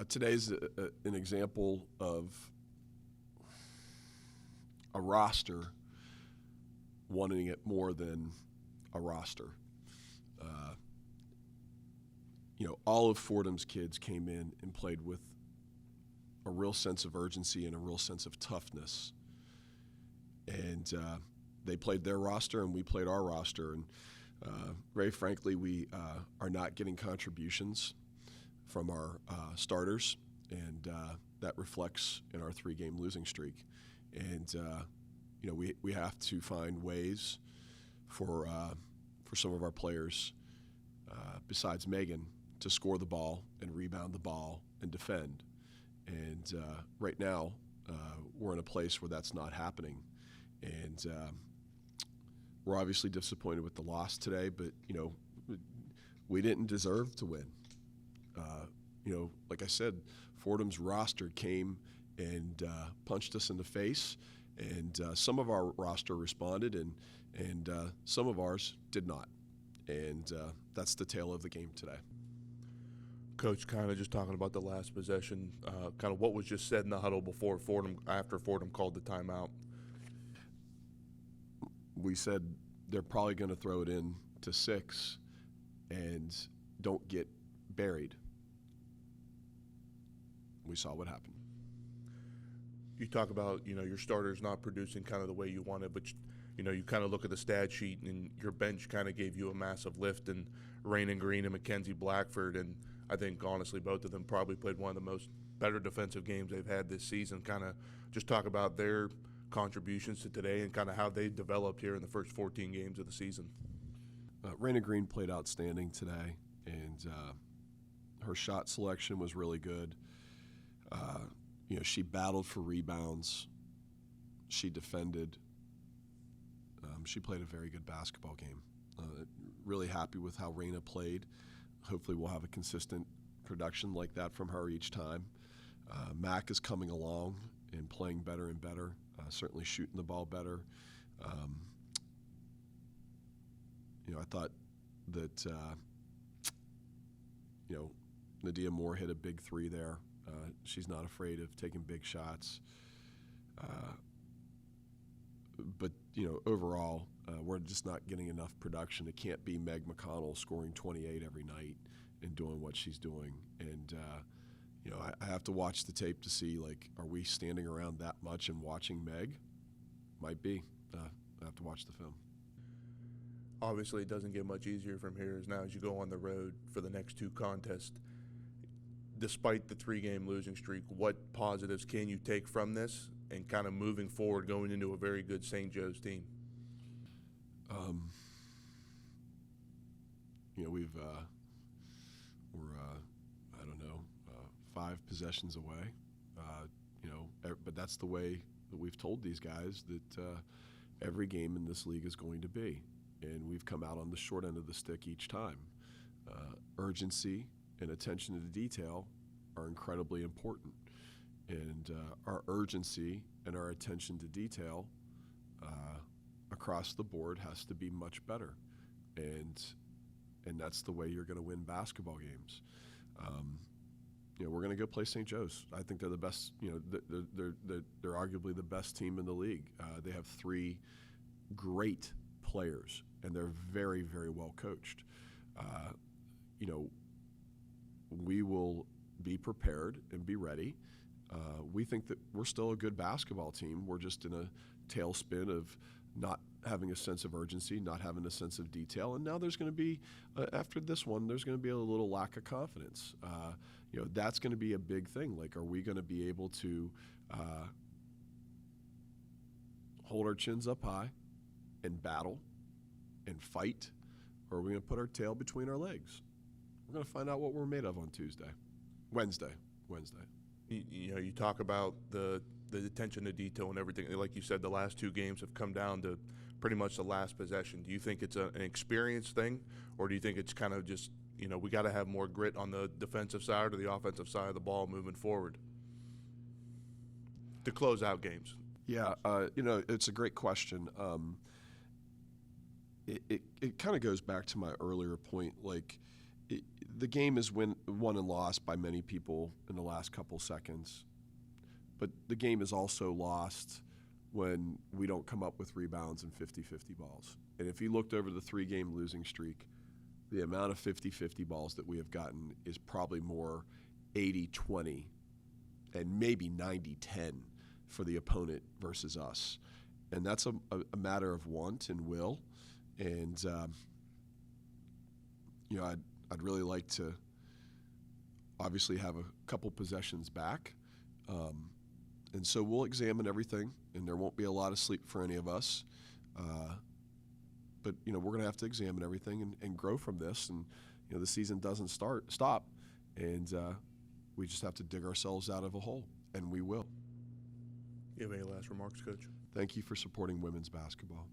Today's an example of a roster wanting it more than a roster. All of Fordham's kids came in and played with a real sense of urgency and a real sense of toughness. And they played their roster and we played our roster. And very frankly, we are not getting contributions from our starters, and that reflects in our 3-game losing streak. And we have to find ways for some of our players, besides Megan, to score the ball and rebound the ball and defend. And right now, we're in a place where that's not happening. And we're obviously disappointed with the loss today, but we didn't deserve to win. Like I said, Fordham's roster came and punched us in the face, and some of our roster responded, and some of ours did not. And that's the tale of the game today. Coach, kind of just talking about the last possession, kind of what was just said in the huddle after Fordham called the timeout. We said they're probably going to throw it in to 6 and don't get buried. We saw what happened. You talk about, your starters not producing kind of the way you wanted, but, you kind of look at the stat sheet and your bench kind of gave you a massive lift, and Raina Green and Mackenzie Blackford, and I think, honestly, both of them probably played one of the most better defensive games they've had this season. Kind of just talk about their contributions to today and kind of how they developed here in the first 14 games of the season. Raina Green played outstanding today, and her shot selection was really good. She battled for rebounds. She defended. She played a very good basketball game. Really happy with how Raina played. Hopefully we'll have a consistent production like that from her each time. Mac is coming along and playing better and better, certainly shooting the ball better. I thought that, Nadia Moore hit a big 3 there. She's not afraid of taking big shots. But overall, we're just not getting enough production. It can't be Meg McConnell scoring 28 every night and doing what she's doing. And, I have to watch the tape to see, are we standing around that much and watching Meg? Might be. I have to watch the film. Obviously, it doesn't get much easier from here as you go on the road for the next 2 contests. Despite the 3-game losing streak, what positives can you take from this and kind of moving forward, going into a very good St. Joe's team? We're 5 possessions away. But that's the way that we've told these guys that every game in this league is going to be, and we've come out on the short end of the stick each time. Urgency and attention to detail are incredibly important, and our urgency and our attention to detail across the board has to be much better, and that's the way you're going to win basketball games. We're going to go play St. Joe's. I think they're the best. They're arguably the best team in the league. They have 3 great players, and they're very, very well coached. We will be prepared and be ready. We think that we're still a good basketball team. We're just in a tailspin of not having a sense of urgency, not having a sense of detail. And now there's going to be, after this one, there's going to be a little lack of confidence. That's going to be a big thing. Are we going to be able to hold our chins up high and battle and fight, or are we going to put our tail between our legs? We're going to find out what we're made of on Wednesday. You talk about the attention to detail and everything. Like you said, the last 2 games have come down to pretty much the last possession. Do you think it's an experience thing, or do you think it's kind of just, we got to have more grit on the defensive side or the offensive side of the ball moving forward to close out games? Yeah, it's a great question. It kind of goes back to my earlier point. the game is won and lost by many people in the last couple seconds, but the game is also lost when we don't come up with rebounds and 50-50 balls. And if you looked over the 3-game losing streak, the amount of 50-50 balls that we have gotten is probably more 80-20 and maybe 90-10 for the opponent versus us. And that's a matter of want and will. And, I'd really like to obviously have a couple possessions back. And so we'll examine everything, and there won't be a lot of sleep for any of us. But we're going to have to examine everything and grow from this. And, the season doesn't stop. And we just have to dig ourselves out of a hole, and we will. You have any last remarks, Coach? Thank you for supporting women's basketball.